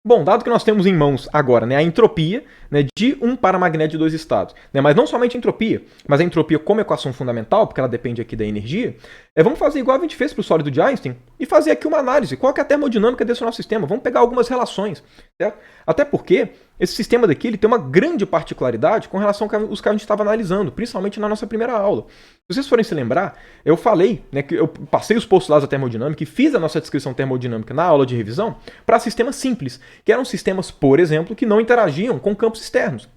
Bom, dado que nós temos em mãos agora, né, a entropia, né, de um paramagnético de dois estados, né, mas não somente a entropia, mas a entropia como equação fundamental, porque ela depende aqui da energia, vamos fazer igual a gente fez para o sólido de Einstein e fazer aqui uma análise. Qual que é a termodinâmica desse nosso sistema? Vamos pegar algumas relações, certo? Até porque esse sistema daqui ele tem uma grande particularidade com relação aos que a gente estava analisando, principalmente na nossa primeira aula. Se vocês forem se lembrar, eu falei, né, que eu passei os postulados da termodinâmica e fiz a nossa descrição termodinâmica na aula de revisão para sistemas simples, que eram sistemas, por exemplo, que não interagiam com campos externos.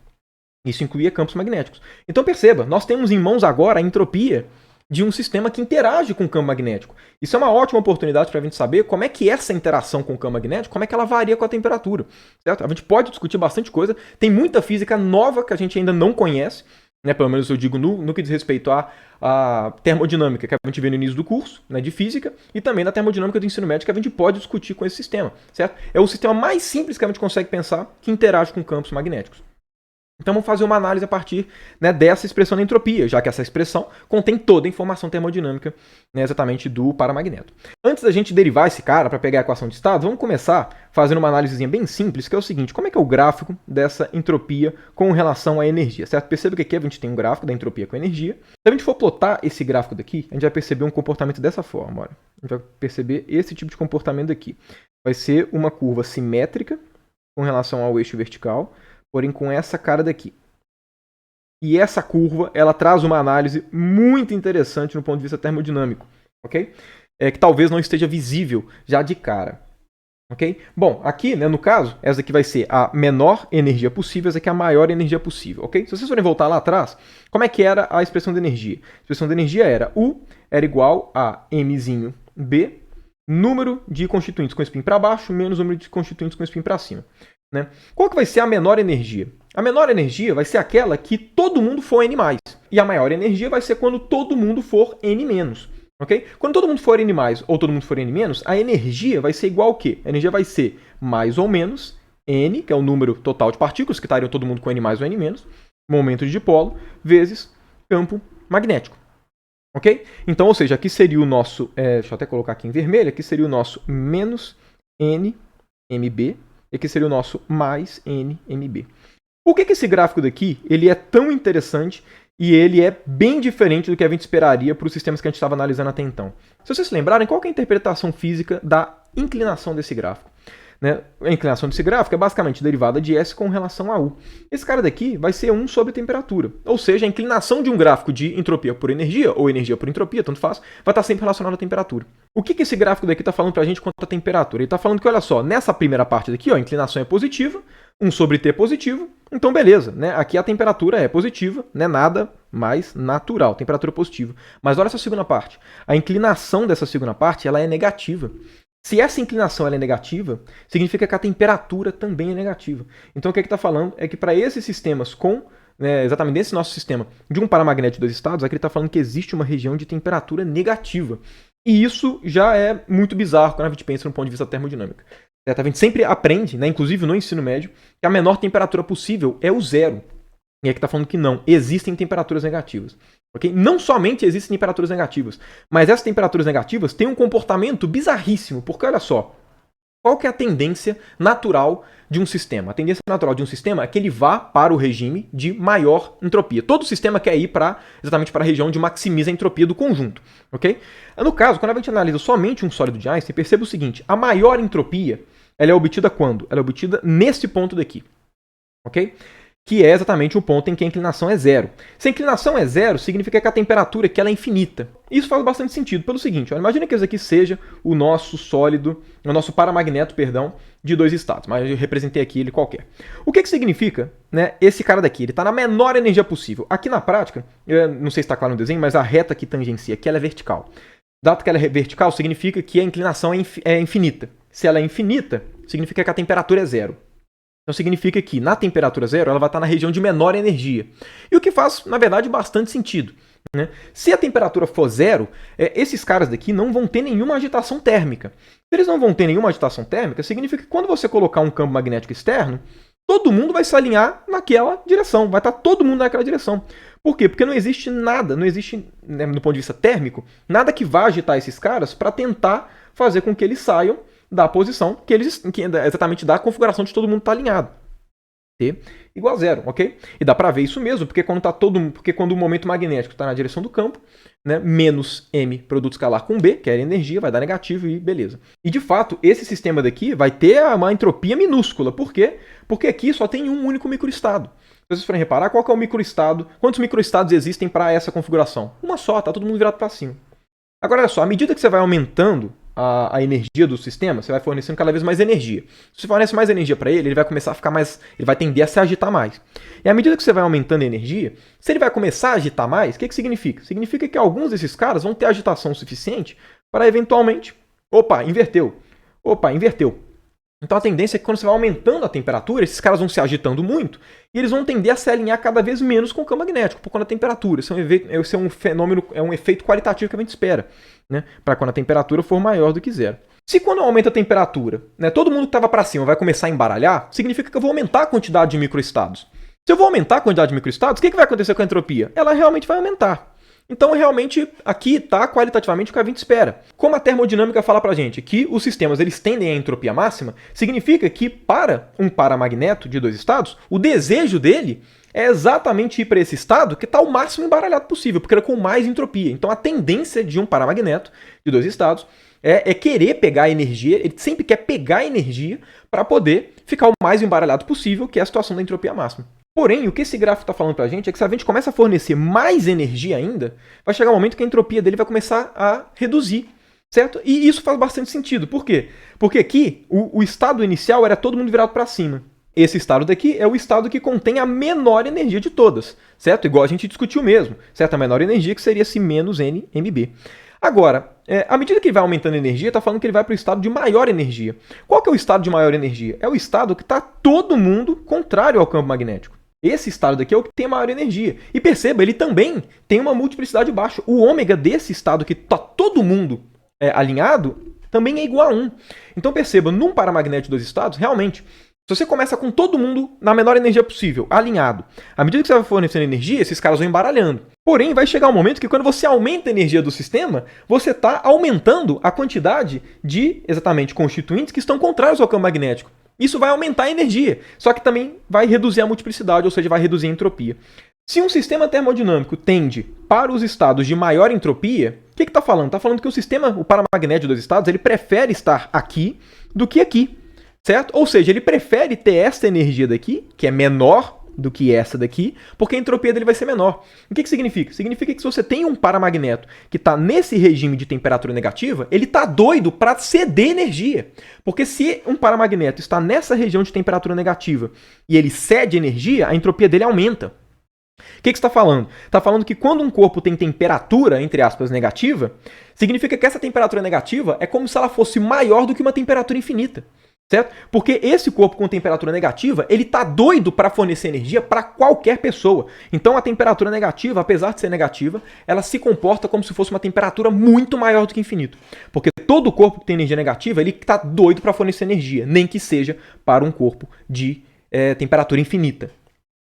Isso incluía campos magnéticos. Então perceba, nós temos em mãos agora a entropia de um sistema que interage com o campo magnético. Isso é uma ótima oportunidade para a gente saber como é que essa interação com o campo magnético, como é que ela varia com a temperatura. Certo? A gente pode discutir bastante coisa, tem muita física nova que a gente ainda não conhece, né, pelo menos eu digo no que diz respeito à termodinâmica que a gente vê no início do curso, né, de física, e também na termodinâmica do ensino médio que a gente pode discutir com esse sistema. Certo? É o sistema mais simples que a gente consegue pensar que interage com campos magnéticos. Então vamos fazer uma análise a partir, né, dessa expressão da entropia, já que essa expressão contém toda a informação termodinâmica, né, exatamente do paramagneto. Antes da gente derivar esse cara para pegar a equação de estado, vamos começar fazendo uma análisezinha bem simples, que é o seguinte: como é que é o gráfico dessa entropia com relação à energia? Certo? Perceba que aqui a gente tem um gráfico da entropia com energia. Se a gente for plotar esse gráfico daqui, a gente vai perceber um comportamento dessa forma. Olha. A gente vai perceber esse tipo de comportamento aqui. Vai ser uma curva simétrica com relação ao eixo vertical, porém com essa cara daqui. E essa curva, ela traz uma análise muito interessante no ponto de vista termodinâmico, ok? Que talvez não esteja visível já de cara, ok? Bom, aqui, né, no caso, essa aqui vai ser a menor energia possível, essa aqui é a maior energia possível, ok? Se vocês forem voltar lá atrás, como é que era a expressão de energia? A expressão de energia era U era igual a Mzinho B, número de constituintes com spin para baixo, menos número de constituintes com spin para cima. Né? Qual que vai ser a menor energia? A menor energia vai ser aquela que todo mundo for N+. E a maior energia vai ser quando todo mundo for N-. Okay? Quando todo mundo for N+, ou todo mundo for N-, a energia vai ser igual ao quê? A energia vai ser mais ou menos N, que é o número total de partículas, que estariam todo mundo com N+, ou N-, momento de dipolo, vezes campo magnético. Ok? Então, ou seja, aqui seria o nosso, deixa eu até colocar aqui em vermelho, aqui seria o nosso menos NMB, e aqui seria o nosso mais NMB. Por que esse gráfico daqui ele é tão interessante e ele é bem diferente do que a gente esperaria para os sistemas que a gente estava analisando até então? Se vocês se lembrarem, qual que é a interpretação física da inclinação desse gráfico? Né? A inclinação desse gráfico é basicamente derivada de S com relação a U. Esse cara daqui vai ser 1 sobre temperatura. Ou seja, a inclinação de um gráfico de entropia por energia, ou energia por entropia, tanto faz, vai estar sempre relacionado à temperatura. O que esse gráfico daqui está falando para a gente quanto à temperatura? Ele está falando que, olha só, nessa primeira parte daqui, ó, a inclinação é positiva, 1 sobre T é positivo, então beleza, né? Aqui a temperatura é positiva, né? Nada mais natural, temperatura positiva. Mas olha essa segunda parte. A inclinação dessa segunda parte ela é negativa. Se essa inclinação ela é negativa, significa que a temperatura também é negativa. Então o que está falando é que para esses sistemas com, exatamente nesse nosso sistema, de um paramagnético de dois estados, aqui ele está falando que existe uma região de temperatura negativa. E isso já é muito bizarro quando a gente pensa no ponto de vista termodinâmico. A gente sempre aprende, né, inclusive no ensino médio, que a menor temperatura possível é o zero. E aqui está falando que não, existem temperaturas negativas. Okay? Não somente existem temperaturas negativas, mas essas temperaturas negativas têm um comportamento bizarríssimo, porque olha só, qual que é a tendência natural de um sistema? A tendência natural de um sistema é que ele vá para o regime de maior entropia. Todo sistema quer ir exatamente para a região de maximiza a entropia do conjunto. Okay? No caso, quando a gente analisa somente um sólido de Einstein, perceba o seguinte, a maior entropia ela é obtida quando? Ela é obtida nesse ponto daqui. Ok? Que é exatamente o ponto em que a inclinação é zero. Se a inclinação é zero, significa que a temperatura aqui ela é infinita. Isso faz bastante sentido pelo seguinte, olha, imagina que esse aqui seja o nosso sólido, o nosso paramagneto, perdão, de dois estados, mas eu representei aqui ele qualquer. O que significa, né, esse cara daqui? Ele está na menor energia possível. Aqui na prática, eu não sei se está claro no desenho, mas a reta que tangencia aqui ela é vertical. Dado que ela é vertical, significa que a inclinação é infinita. Se ela é infinita, significa que a temperatura é zero. Então significa que na temperatura zero ela vai estar na região de menor energia. E o que faz, na verdade, bastante sentido. Né? Se a temperatura for zero, esses caras daqui não vão ter nenhuma agitação térmica. Se eles não vão ter nenhuma agitação térmica, significa que quando você colocar um campo magnético externo, todo mundo vai se alinhar naquela direção, vai estar todo mundo naquela direção. Por quê? Porque não existe nada, não existe, né, do ponto de vista térmico, nada que vá agitar esses caras para tentar fazer com que eles saiam da posição exatamente da configuração de todo mundo está alinhado. T igual a 0, ok? E dá para ver isso mesmo, porque quando o momento magnético está na direção do campo, né, menos m produto escalar com B, que é a energia, vai dar negativo e beleza. E de fato, esse sistema daqui vai ter uma entropia minúscula. Por quê? Porque aqui só tem um único microestado. Se vocês forem reparar, qual que é o microestado? Quantos microestados existem para essa configuração? Uma só, tá todo mundo virado para cima. Agora, olha só, à medida que você vai aumentando a energia do sistema, você vai fornecendo cada vez mais energia. Se você fornece mais energia para ele, ele vai começar a ficar mais... ele vai tender a se agitar mais. E à medida que você vai aumentando a energia, se ele vai começar a agitar mais, o que significa? Significa que alguns desses caras vão ter agitação suficiente para eventualmente... Opa, inverteu. Então a tendência é que quando você vai aumentando a temperatura, esses caras vão se agitando muito e eles vão tender a se alinhar cada vez menos com o campo magnético, por conta da temperatura. Esse é um fenômeno, é um efeito qualitativo que a gente espera, né? Para quando a temperatura for maior do que 0. Se quando aumenta a temperatura, né, todo mundo que estava para cima vai começar a embaralhar, significa que eu vou aumentar a quantidade de microestados. Se eu vou aumentar a quantidade de microestados, o que vai acontecer com a entropia? Ela realmente vai aumentar. Então, realmente, aqui está qualitativamente o que a gente espera. Como a termodinâmica fala para a gente que os sistemas eles tendem à entropia máxima, significa que para um paramagneto de 2 estados, o desejo dele é exatamente ir para esse estado que está o máximo embaralhado possível, porque ele é com mais entropia. Então, a tendência de um paramagneto de 2 estados é querer pegar a energia, ele sempre quer pegar a energia para poder ficar o mais embaralhado possível, que é a situação da entropia máxima. Porém, o que esse gráfico está falando para a gente é que se a gente começa a fornecer mais energia ainda, vai chegar um momento que a entropia dele vai começar a reduzir, certo? E isso faz bastante sentido. Por quê? Porque aqui, o estado inicial era todo mundo virado para cima. Esse estado daqui é o estado que contém a menor energia de todas, certo? Igual a gente discutiu mesmo, certo? A menor energia que seria esse menos NMB. Agora, à medida que ele vai aumentando a energia, está falando que ele vai para o estado de maior energia. Qual que é o estado de maior energia? É o estado que está todo mundo contrário ao campo magnético. Esse estado daqui é o que tem maior energia. E perceba, ele também tem uma multiplicidade baixa. O ômega desse estado que está todo mundo alinhado também é igual a 1. Então perceba, num paramagnético de 2 estados, realmente, se você começa com todo mundo na menor energia possível, alinhado, à medida que você vai fornecendo energia, esses caras vão embaralhando. Porém, vai chegar um momento que quando você aumenta a energia do sistema, você está aumentando a quantidade de, exatamente, constituintes que estão contrários ao campo magnético. Isso vai aumentar a energia, só que também vai reduzir a multiplicidade, ou seja, vai reduzir a entropia. Se um sistema termodinâmico tende para os estados de maior entropia, o que está falando? Está falando que o paramagnético dos estados, ele prefere estar aqui do que aqui, certo? Ou seja, ele prefere ter essa energia daqui, que é menor do que essa daqui, porque a entropia dele vai ser menor. O que significa? Significa que se você tem um paramagneto que está nesse regime de temperatura negativa, ele está doido para ceder energia. Porque se um paramagneto está nessa região de temperatura negativa e ele cede energia, a entropia dele aumenta. O que está falando? Está falando que quando um corpo tem temperatura, entre aspas, negativa, significa que essa temperatura negativa é como se ela fosse maior do que uma temperatura infinita. Certo? Porque esse corpo com temperatura negativa, ele está doido para fornecer energia para qualquer pessoa. Então a temperatura negativa, apesar de ser negativa, ela se comporta como se fosse uma temperatura muito maior do que infinito. Porque todo corpo que tem energia negativa, ele está doido para fornecer energia, nem que seja para um corpo de temperatura infinita.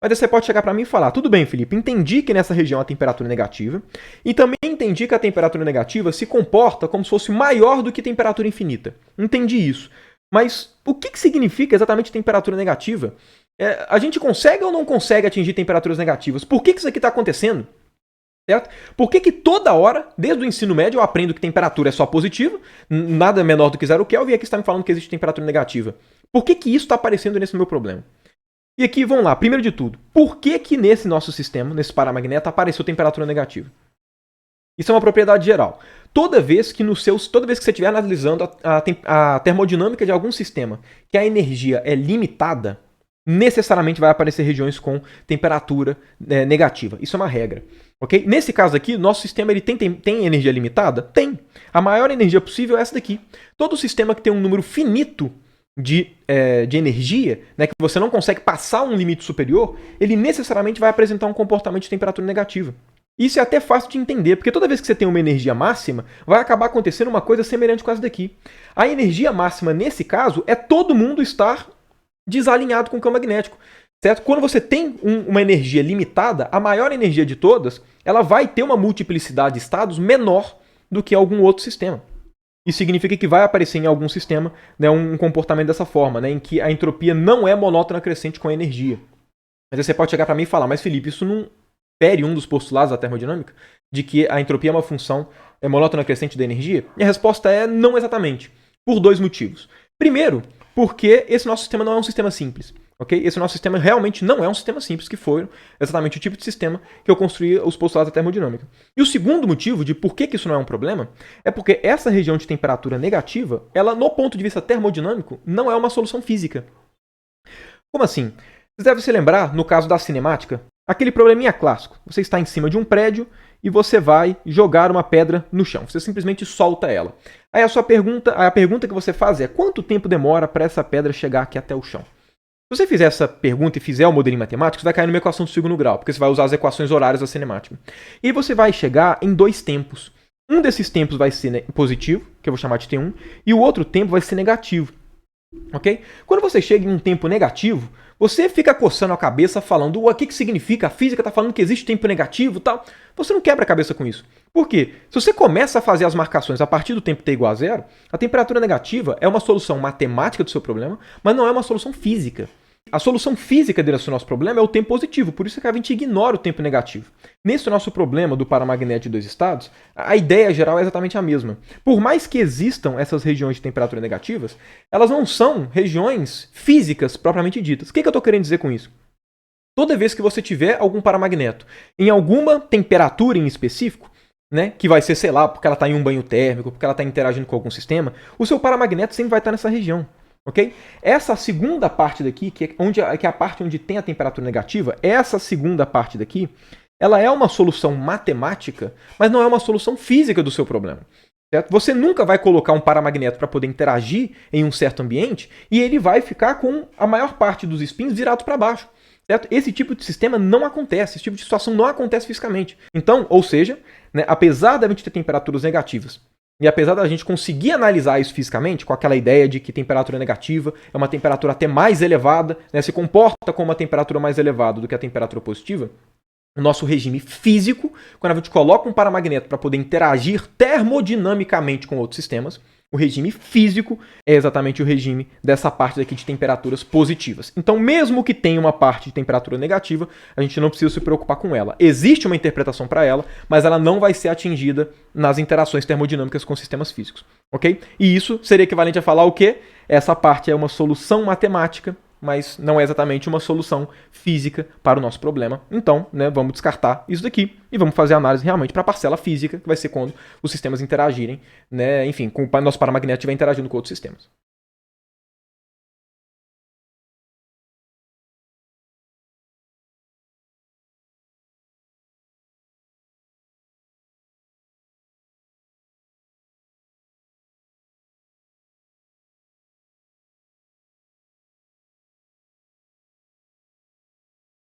Mas aí você pode chegar para mim e falar, tudo bem, Felipe, entendi que nessa região a temperatura é negativa, e também entendi que a temperatura negativa se comporta como se fosse maior do que temperatura infinita. Entendi isso. Mas o que significa exatamente temperatura negativa? A gente consegue ou não consegue atingir temperaturas negativas? Por que isso aqui está acontecendo? Certo? Por que toda hora, desde o ensino médio, eu aprendo que temperatura é só positiva, nada menor do que 0 Kelvin, e aqui está me falando que existe temperatura negativa? Por que isso está aparecendo nesse meu problema? E aqui, vamos lá, primeiro de tudo, por que nesse nosso sistema, nesse paramagneto, apareceu temperatura negativa? Isso é uma propriedade geral. Toda vez que você estiver analisando a termodinâmica de algum sistema, que a energia é limitada, necessariamente vai aparecer regiões com temperatura negativa. Isso é uma regra. Okay? Nesse caso aqui, nosso sistema ele tem energia limitada? Tem. A maior energia possível é essa daqui. Todo sistema que tem um número finito de energia, né, que você não consegue passar um limite superior, ele necessariamente vai apresentar um comportamento de temperatura negativa. Isso é até fácil de entender, porque toda vez que você tem uma energia máxima, vai acabar acontecendo uma coisa semelhante com essa daqui. A energia máxima, nesse caso, é todo mundo estar desalinhado com o campo magnético. Certo? Quando você tem uma energia limitada, a maior energia de todas, ela vai ter uma multiplicidade de estados menor do que algum outro sistema. Isso significa que vai aparecer em algum sistema, né, um comportamento dessa forma, né, em que a entropia não é monótona crescente com a energia. Mas aí você pode chegar para mim e falar, mas Felipe, isso não fere um dos postulados da termodinâmica? De que a entropia é uma função monótona crescente da energia? E a resposta é não exatamente, por dois motivos. Primeiro, porque esse nosso sistema não é um sistema simples. Okay? Esse nosso sistema realmente não é um sistema simples, que foi exatamente o tipo de sistema que eu construí os postulados da termodinâmica. E o segundo motivo de por que isso não é um problema é porque essa região de temperatura negativa, ela, no ponto de vista termodinâmico, não é uma solução física. Como assim? Vocês devem se lembrar, no caso da cinemática, aquele probleminha clássico. Você está em cima de um prédio e você vai jogar uma pedra no chão. Você simplesmente solta ela. Aí a pergunta que você faz é: quanto tempo demora para essa pedra chegar aqui até o chão? Se você fizer essa pergunta e fizer o modelinho matemático, você vai cair numa equação de segundo grau, porque você vai usar as equações horárias da cinemática. E aí você vai chegar em dois tempos. Um desses tempos vai ser positivo, que eu vou chamar de T1, e o outro tempo vai ser negativo. Ok? Quando você chega em um tempo negativo, você fica coçando a cabeça falando: o que significa? A física está falando que existe tempo negativo e tal. Você não quebra a cabeça com isso. Por quê? Se você começa a fazer as marcações a partir do tempo t igual a zero, a temperatura negativa é uma solução matemática do seu problema, mas não é uma solução física. A solução física desse nosso problema é o tempo positivo, por isso que a gente ignora o tempo negativo. Nesse nosso problema do paramagnético de dois estados, a ideia geral é exatamente a mesma. Por mais que existam essas regiões de temperatura negativas, elas não são regiões físicas propriamente ditas. O que eu estou querendo dizer com isso? Toda vez que você tiver algum paramagneto em alguma temperatura em específico, né, que vai ser, sei lá, porque ela está em um banho térmico, porque ela está interagindo com algum sistema, o seu paramagneto sempre vai estar nessa região. Okay? Essa segunda parte daqui, que é a parte onde tem a temperatura negativa, essa segunda parte daqui, ela é uma solução matemática, mas não é uma solução física do seu problema. Certo? Você nunca vai colocar um paramagneto para poder interagir em um certo ambiente e ele vai ficar com a maior parte dos spins virados para baixo. Certo? Esse tipo de sistema não acontece, esse tipo de situação não acontece fisicamente. Então, ou seja, né, apesar da gente ter temperaturas negativas, e apesar da gente conseguir analisar isso fisicamente, com aquela ideia de que temperatura negativa é uma temperatura até mais elevada, né, se comporta como uma temperatura mais elevada do que a temperatura positiva, o nosso regime físico, quando a gente coloca um paramagneto para poder interagir termodinamicamente com outros sistemas, o regime físico é exatamente o regime dessa parte daqui de temperaturas positivas. Então, mesmo que tenha uma parte de temperatura negativa, a gente não precisa se preocupar com ela. Existe uma interpretação para ela, mas ela não vai ser atingida nas interações termodinâmicas com sistemas físicos. Ok? E isso seria equivalente a falar o quê? Essa parte é uma solução matemática, mas não é exatamente uma solução física para o nosso problema. Então, né, vamos descartar isso daqui e vamos fazer a análise realmente para a parcela física, que vai ser quando os sistemas interagirem, né, enfim, com o nosso paramagnético estiver interagindo com outros sistemas.